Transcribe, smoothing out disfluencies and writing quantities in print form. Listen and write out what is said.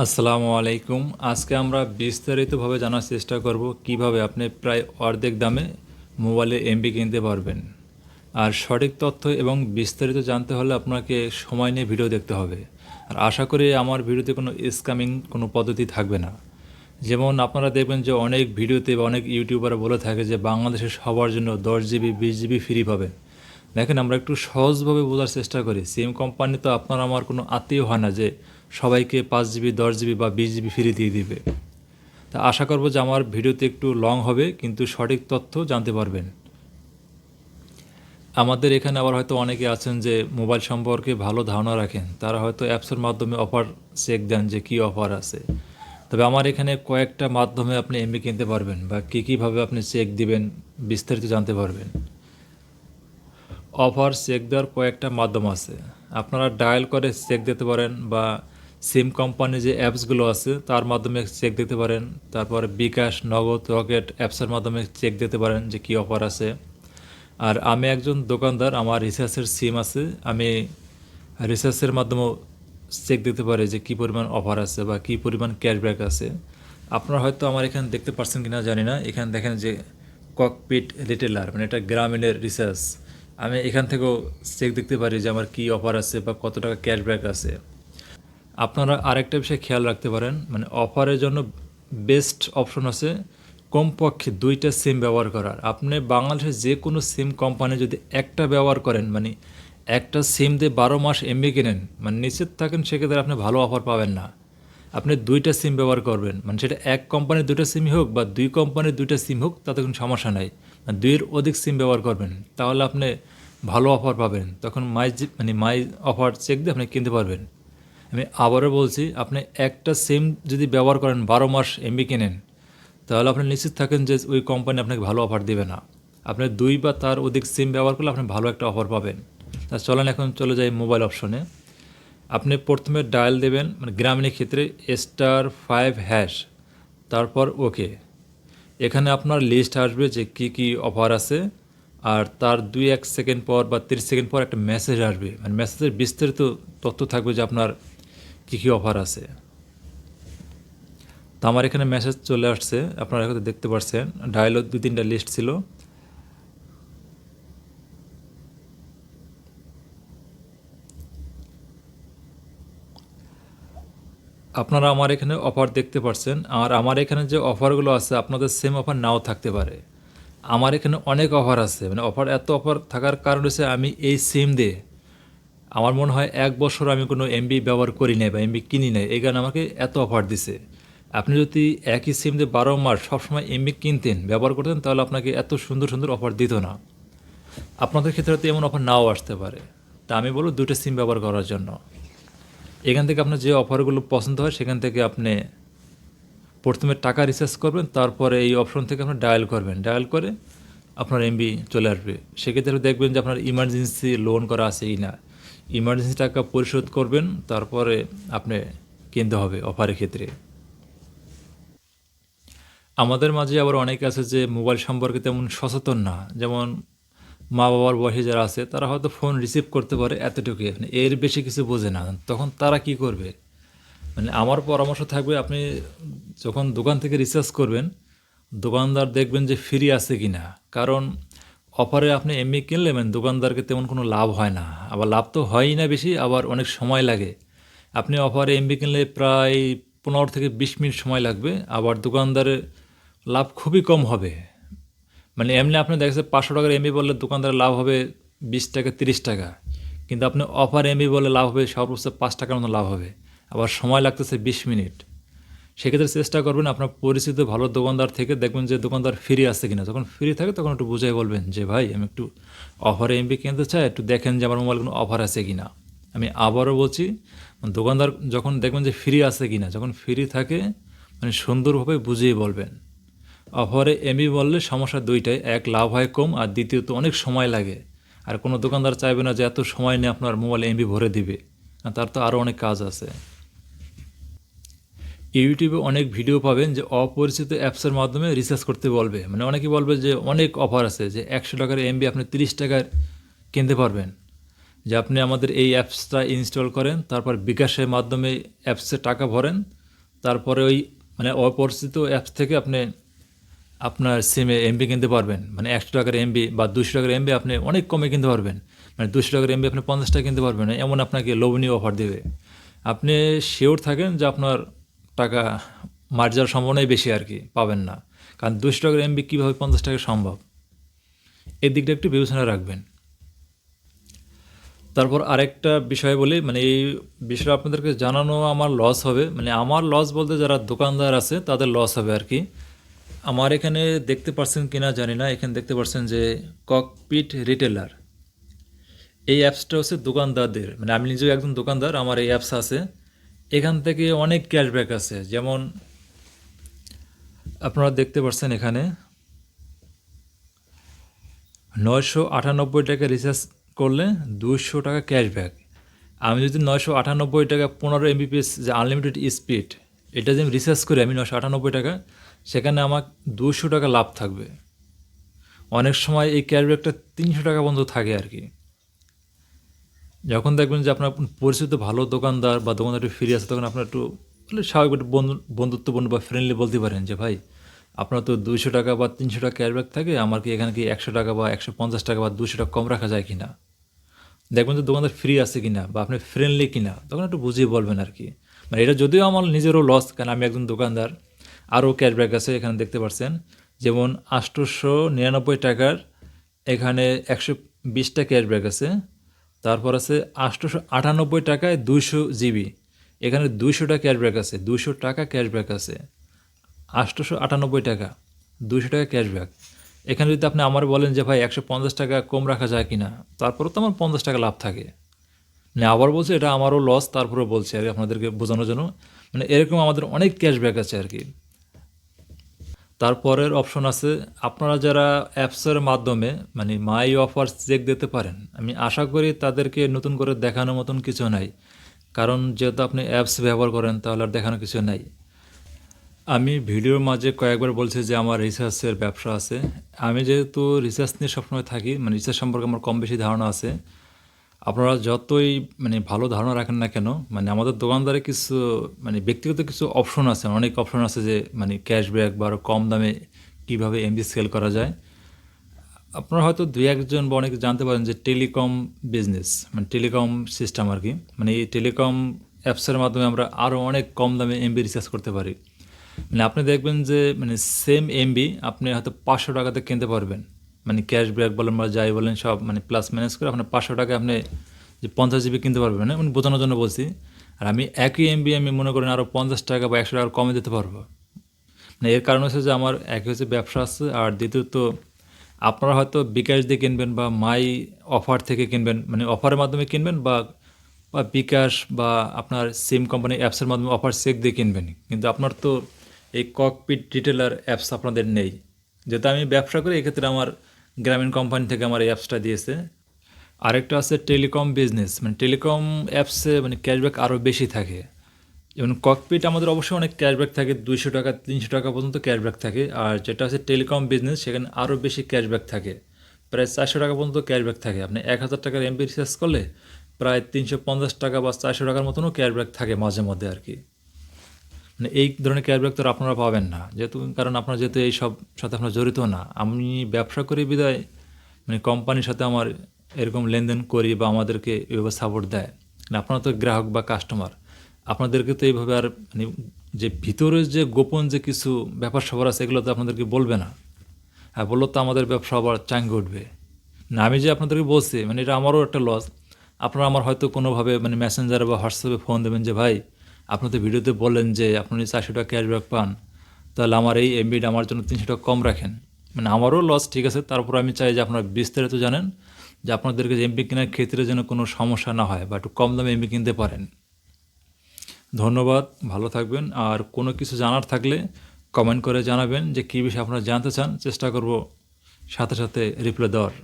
আসসালামু আলাইকুম। আজকে আমরা বিস্তারিতভাবে জানার চেষ্টা করব কিভাবে আপনি প্রায় অর্ধেক দামে মোবাইলে এমবি কিনতে পারবেন। আর সঠিক তথ্য এবং বিস্তারিত জানতে হলে আপনাকে সময় নিয়ে ভিডিও দেখতে হবে। আর আশা করি আমার ভিডিওতে কোনো স্ক্যামিং কোনো পদ্ধতি থাকবে না। যেমন আপনারা দেখবেন যে অনেক ভিডিওতে বা অনেক ইউটিউবার বলে থাকে যে বাংলাদেশের সবার জন্য 10 জিবি 20 জিবি ফ্রি পাবেন। দেখেন, আমরা একটু সহজভাবে বোঝার চেষ্টা করি। সিম কোম্পানি তো আপনার আমার কোনো আত্মীয় হয় না যে সবাইকে 5 জিবি 10 জিবি বা 20 জিবি ফ্রি দিয়ে দিবে। তা আশা করব যে আমার ভিডিওতে একটু লং হবে, কিন্তু সঠিক তথ্য জানতে পারবেন। আমাদের এখানে আবার হয়তো অনেকে আছেন যে মোবাইল সম্পর্কে ভালো ধারণা রাখেন, তারা হয়তো অ্যাপসের মাধ্যমে অফার চেক দেন যে কী অফার আছে। তবে আমার এখানে কয়েকটা মাধ্যমে আপনি এমবি কিনতে পারবেন বা কীভাবে আপনি চেক দিবেন বিস্তারিত জানতে পারবেন। অফার চেক দেওয়ার কয়েকটা মাধ্যম আছে। আপনারা ডায়াল করে চেক দিতে পারেন বা সিম কোম্পানির যে অ্যাপসগুলো আছে তার মাধ্যমে চেক দিতে পারেন। তারপরে বিকাশ, নগদ, রকেট অ্যাপসের মাধ্যমে চেক দিতে পারেন যে কী অফার আছে। আর আমি একজন দোকানদার, আমার রিচার্জের সিম আছে, আমি রিচার্জের মাধ্যমেও চেক দিতে পারি যে কী পরিমাণ অফার আছে বা কী পরিমাণ ক্যাশব্যাক আছে। আপনারা হয়তো আমার এখানে দেখতে পাচ্ছেন কিনা জানি না, এখানে দেখেন যে ককপিট রিটেলার, মানে এটা গ্রামীণের রিচার্জ। আমি এখান থেকেও চেক দেখতে পারি যে আমার কী অফার আছে বা কত টাকা ক্যাশব্যাক আছে। আপনারা আরেকটা বিষয় খেয়াল রাখতে পারেন, মানে অফারের জন্য বেস্ট অপশন আছে কমপক্ষে 2টা সিম ব্যবহার করার। আপনি বাংলাদেশের যে কোনো সিম কোম্পানি যদি একটা ব্যবহার করেন, মানে একটা সিম দিয়ে 12 মাস এমবি কেনেন, মানে নিশ্চিত থাকেন সেক্ষেত্রে আপনি ভালো অফার পাবেন না। আপনি 2টা সিম ব্যবহার করবেন, মানে সেটা এক কোম্পানির 2টা সিমই হোক বা 2 কোম্পানির 2টা সিম হোক, তাতে কোনো সমস্যা নাই। মানে 2-এর অধিক সিম ব্যবহার করবেন, তাহলে আপনি ভালো অফার পাবেন। তখন মাই অফার চেক দিয়ে আপনি কিনতে পারবেন। আমি আবারও বলছি, আপনি একটা সিম যদি ব্যবহার করেন 12 মাস এমবি কেনেন, তাহলে আপনি নিশ্চিত থাকেন যে ওই কোম্পানি আপনাকে ভালো অফার দেবে না। আপনি 2 বা তার অধিক সিম ব্যবহার করলে আপনি ভালো একটা অফার পাবেন। তা চলেন এখন চলে যাই মোবাইল অপশনে। আপনি প্রথমে ডায়াল দেবেন, মানে গ্রামীণের ক্ষেত্রে *5#, তারপর ওকে। এখানে আপনার লিস্ট আসবে যে কি অফার আছে, আর তার 2-1 সেকেন্ড পর বা 30 সেকেন্ড পর একটা মেসেজ আসবে, মানে মেসেজের বিস্তারিত তথ্য থাকবে যে আপনার কী অফার আছে। তো আমার এখানে মেসেজ চলে আসছে, আপনারা হয়তো দেখতে পাচ্ছেন। ডায়ালও 2-3টা লিস্ট ছিল। আপনারা আমার এখানে অফার দেখতে পাচ্ছেন, আর আমার এখানে যে অফারগুলো আছে আপনাদের সেম অফার নাও থাকতে পারে। আমার এখানে অনেক অফার আছে, মানে এত অফার থাকার কারণ হচ্ছে আমি এই সিম দিয়ে আমার মনে হয় 1 বছর আমি কোনো এমবি ব্যবহার করি নাই বা এমবি কিনি নাই, এই কারণে আমাকে এত অফার দিছে। আপনি যদি একই সিম দিয়ে 12 মাস সবসময় এমবি কিনতেন, ব্যবহার করতেন, তাহলে আপনাকে এত সুন্দর সুন্দর অফার দিত না। আপনাদের ক্ষেত্রে তো এমন অফার নাও আসতে পারে। তা আমি বলব 2টা সিম ব্যবহার করার জন্য। এখান থেকে আপনার যে অফারগুলো পছন্দ হয় সেখান থেকে আপনি প্রথমে টাকা রিচার্জ করবেন, তারপরে এই অপশন থেকে আপনি ডায়াল করবেন, ডায়াল করে আপনার এমবি চলে আসবে। সেক্ষেত্রে দেখবেন যে আপনার ইমার্জেন্সি লোন করা আছে কি না, ইমার্জেন্সি টাকা পরিশোধ করবেন, তারপরে আপনি কিনতে হবে অফারের ক্ষেত্রে। আমাদের মাঝে আবার অনেকে আছে যে মোবাইল সম্পর্কে তেমন সচেতন না, যেমন মা বাবার বয়সী যারা আছে তারা হয়তো ফোন রিসিভ করতে পারে এতটুকুই, মানে এর বেশি কিছু বোঝে না। তখন তারা কি করবে, মানে আমার পরামর্শ থাকবে, আপনি যখন দোকান থেকে রিচার্জ করবেন, দোকানদার দেখবেন যে ফ্রি আছে কি না। কারণ অফারে আপনি এমনি কিনলে মানে দোকানদারকে তেমন কোনো লাভ হয় না, আবার লাভ তো হয়ই না বেশি, আবার অনেক সময় লাগে। আপনি অফারে এমবি কিনলে প্রায় 15 থেকে 20 মিনিট সময় লাগবে, আবার দোকানদারের লাভ খুবই কম হবে। মানে এমনি আপনি দেখছেন 500 টাকার এমবি বললে দোকানদারের লাভ হবে 20 টাকা 30 টাকা, কিন্তু আপনি অফার এমবি বলে লাভ হবে সর্বোচ্চ 5 টাকার মতো লাভ হবে, আবার সময় লাগতেছে 20 মিনিট। সেক্ষেত্রে চেষ্টা করবেন আপনার পরিচিত ভালো দোকানদার থেকে, দেখবেন যে দোকানদার ফ্রি আছে কিনা। যখন ফ্রি থাকে তখন একটু বুঝাই বলবেন যে ভাই আমি একটু অফারে এমবি কিনতে চাই, একটু দেখেন যে আমার মোবাইল কোনো অফার আছে কিনা। আমি আবারও বলছি, দোকানদার যখন দেখবেন যে ফ্রি আছে কিনা, যখন ফ্রি থাকে মানে সুন্দরভাবে বুঝিয়ে বলবেন। অফারে এমবি বললে সমস্যা দুইটাই, এক লাভ হয় কম, আর দ্বিতীয়ত অনেক সময় লাগে। আর কোনো দোকানদার চাইবে না যে এত সময় নিয়ে আপনার মোবাইলে এমবি ভরে দিবে, তার তো আরও অনেক কাজ আছে। ইউটিউবে অনেক ভিডিও পাবেন যে অপরিচিত অ্যাপসের মাধ্যমে রিচার্জ করতে বলবে, মানে অনেকে বলবে যে অনেক অফার আছে, যে 100 টাকার এমবি আপনি 30 টাকার কিনতে পারবেন। যে আপনি আমাদের এই অ্যাপসটা ইনস্টল করেন, তারপর বিকাশের মাধ্যমে অ্যাপসে টাকা ভরেন, তারপরে ওই মানে অপরিচিত অ্যাপস থেকে আপনি আপনার সিমে এমবি কিনতে পারবেন। মানে ১০০ টাকার এমবি বা ২০০ টাকার এমবি আপনি অনেক কমে কিনতে পারবেন। মানে ২০০ টাকার এমবি আপনি ৫০ টাকা কিনতে পারবেন না, এমন আপনাকে লোভনীয় অফার দেবে। আপনি শিওর থাকেন যে আপনার টাকা মার যাওয়ার সম্ভাবনাই বেশি আর কি, পাবেন না। কারণ ২০০ টাকার এমবি কীভাবে ৫০ টাকা সম্ভব? এই দিকটা একটু বিবেচনা রাখবেন। তারপর আরেকটা বিষয় বলি, মানে এই বিষয়টা আপনাদেরকে জানানো আমার লস হবে, মানে আমার লস বলতে যারা দোকানদার আছে তাদের লস হবে আর কি। আমার এখানে দেখতে পাচ্ছেন কিনা জানি না, এখানে দেখতে পাচ্ছেন যে ককপিট রিটেলার, এই অ্যাপসটা হচ্ছে দোকানদারদের, মানে আমি নিজেও একজন দোকানদার, আমার এই অ্যাপস আছে। এখান থেকে অনেক ক্যাশব্যাক আছে, যেমন আপনারা দেখতে পাচ্ছেন এখানে 998 টাকা রিচার্জ করলে 200 টাকা ক্যাশব্যাক। আমি যদি 998 টাকা 15 MBPS যে আনলিমিটেড স্পিড, এটা যদি আমি রিচার্জ করি আমি 998 টাকা, সেখানে আমার 200 টাকা লাভ থাকবে। অনেক সময় এই ক্যাশব্যাকটা 300 টাকা পর্যন্ত থাকে আর কি। যখন দেখবেন যে আপনার পরিচিত ভালো দোকানদার বা দোকানদার একটু ফ্রি আছে, তখন আপনার একটু স্বাভাবিক একটু বন্ধুত্বপূর্ণ বা ফ্রেন্ডলি বলতে পারেন যে ভাই আপনার তো 200 টাকা বা 300 টাকা ক্যাশব্যাক থাকে, আমার কি এখানে কি 100 টাকা বা 150 টাকা বা 200 টাকা কম রাখা যায় কিনা, দেখবেন যে দোকানদার ফ্রি আছে কিনা বা আপনি ফ্রেন্ডলি কিনা, তখন একটু বুঝিয়ে বলবেন আর কি। মানে এটা যদিও আমার নিজেরও লস, কারণ আমি একজন দোকানদার। আরও ক্যাশব্যাক আছে এখানে দেখতে পাচ্ছেন, যেমন 899 টাকার এখানে 120টা ক্যাশব্যাক আছে। তারপর আছে 898 টাকায় 200 GB, এখানে 200টা ক্যাশব্যাক আছে, 200 টাকা ক্যাশব্যাক আছে। 898 টাকা 200 টাকা ক্যাশব্যাক। এখানে যদি আপনি আমার বলেন যে ভাই 150 টাকা কম রাখা যায় কিনা, তারপরেও তো আমার 50 টাকা লাভ থাকে। মানে আবার বলছে এটা আমারও লস, তারপরেও বলছি আর কি আপনাদেরকে বোঝানোর জন্য। মানে এরকম আমাদের অনেক ক্যাশব্যাক আছে আর কি। তারপরের অপশন আছে, আপনারা যারা অ্যাপসের মাধ্যমে মানে মাই অফার চেক দিতে পারেন, আমি আশা করি তাদেরকে নতুন করে দেখানোর মতন কিছু নাই, কারণ যেহেতু আপনি অ্যাপস ব্যবহার করেন তাহলে আর দেখানোর কিছু নাই। আমি ভিডিওর মাঝে কয়েকবার বলছি যে আমার রিসার্চের ব্যবসা আছে। আমি যেহেতু রিসার্চ নিয়ে সবসময় থাকি, মানে রিসার্চ সম্পর্কে আমার কম বেশি ধারণা আছে। আপনারা যতই মানে ভালো ধারণা রাখেন না কেন, মানে আমাদের দোকানদারে কিছু মানে ব্যক্তিগত কিছু অপশন আছে, অনেক অপশন আছে যে মানে ক্যাশব্যাক বা আরও কম দামে কীভাবে এমবি সেল করা যায়। আপনারা হয়তো দুই একজন বা অনেকে জানতে পারেন যে টেলিকম বিজনেস, মানে টেলিকম সিস্টেম আর কি। মানে এই টেলিকম অ্যাপসের মাধ্যমে আমরা আরও অনেক কম দামে এমবি রিচার্জ করতে পারি। মানে আপনি দেখবেন যে মানে সেম এমবি আপনি হয়তো 500 টাকাতে কিনতে পারবেন, মানে ক্যাশব্যাক বলেন বা যাই বলেন সব মানে প্লাস ম্যানেজ করে আপনার 500 টাকা আপনি যে 50 GB কিনতে পারবেন, মানে বোঝানোর জন্য বলছি। আর আমি একই এমবি আমি মনে করেন আরও 50 টাকা বা 100 টাকা কমে দিতে পারবো। মানে এর কারণ হচ্ছে যে আমার একই হচ্ছে ব্যবসা আছে, আর দ্বিতীয়ত আপনারা হয়তো বিকাশ দিয়ে কিনবেন বা মাই অফার থেকে কিনবেন, মানে অফারের মাধ্যমে কিনবেন বা বা বিকাশ বা আপনার সিম কোম্পানি অ্যাপসের মাধ্যমে অফার চেক দিয়ে কিনবেন, কিন্তু আপনার তো এই ককপিট রিটেলার অ্যাপস আপনাদের নেই। যেহেতু আমি ব্যবসা করি, এক্ষেত্রে আমার গ্রামীণ কোম্পানি থেকে আমার এই অ্যাপসটা দিয়েছে। আরেকটা আছে টেলিকম বিজনেস, মানে টেলিকম অ্যাপসে মানে ক্যাশব্যাক আরও বেশি থাকে। যেমন ককপিট আমাদের অবশ্যই অনেক ক্যাশব্যাক থাকে, 200 টাকা 300 টাকা পর্যন্ত ক্যাশব্যাক থাকে। আর যেটা আছে টেলিকম বিজনেস, সেখানে আরও বেশি ক্যাশব্যাক থাকে, প্রায় 400 টাকা পর্যন্ত ক্যাশব্যাক থাকে। আপনি 1000 টাকার এমবি রিচার্জ করলে প্রায় 350 টাকা বা 400 টাকার মতনও ক্যাশব্যাক থাকে মাঝে মধ্যে আর কি। মানে এই ধরনের ক্যাশব্যাক তো আপনারা পাবেন না, যেহেতু কারণ আপনারা যেহেতু এই সব সাথে আপনারা জড়িত না। আমি ব্যবসা করি বিদায় মানে কোম্পানির সাথে আমার এরকম লেনদেন করি বা আমাদেরকে এভাবে সাপোর্ট দেয়। মানে আপনারা তো গ্রাহক বা কাস্টমার, আপনাদেরকে তো এইভাবে আর মানে যে ভিতরে যে গোপন যে কিছু ব্যাপার স্যাপার আছে এগুলো তো আপনাদেরকে বলবে না। আর বললো তো আমাদের ব্যবসা আবার চাঙ্গে উঠবে না। আমি যে আপনাদেরকে বলছি মানে এটা আমারও একটা লস। আপনারা আমার হয়তো কোনোভাবে মানে মেসেঞ্জারে বা হোয়াটসঅ্যাপে ফোন দেবেন যে ভাই আপনি তো ভিডিওতে বললেন যে আপনি 400 টাকা ক্যাশব্যাক পান, তাহলে আমার এই এমবিটা আমার জন্য 300 টাকা কম রাখেন। মানে আমারও লস, ঠিক আছে। তারপর আমি চাই যে আপনারা বিস্তারিত জানেন, যে আপনাদেরকে এমবি কেনার ক্ষেত্রে যেন কোনো সমস্যা না হয় বা একটু কম দামে এমবি কিনতে পারেন। ধন্যবাদ, ভালো থাকবেন। আর কোনো কিছু জানার থাকলে কমেন্ট করে জানাবেন যে কী বিষয়ে আপনারা জানতে চান, চেষ্টা করব সাথে সাথে রিপ্লাই দেওয়ার।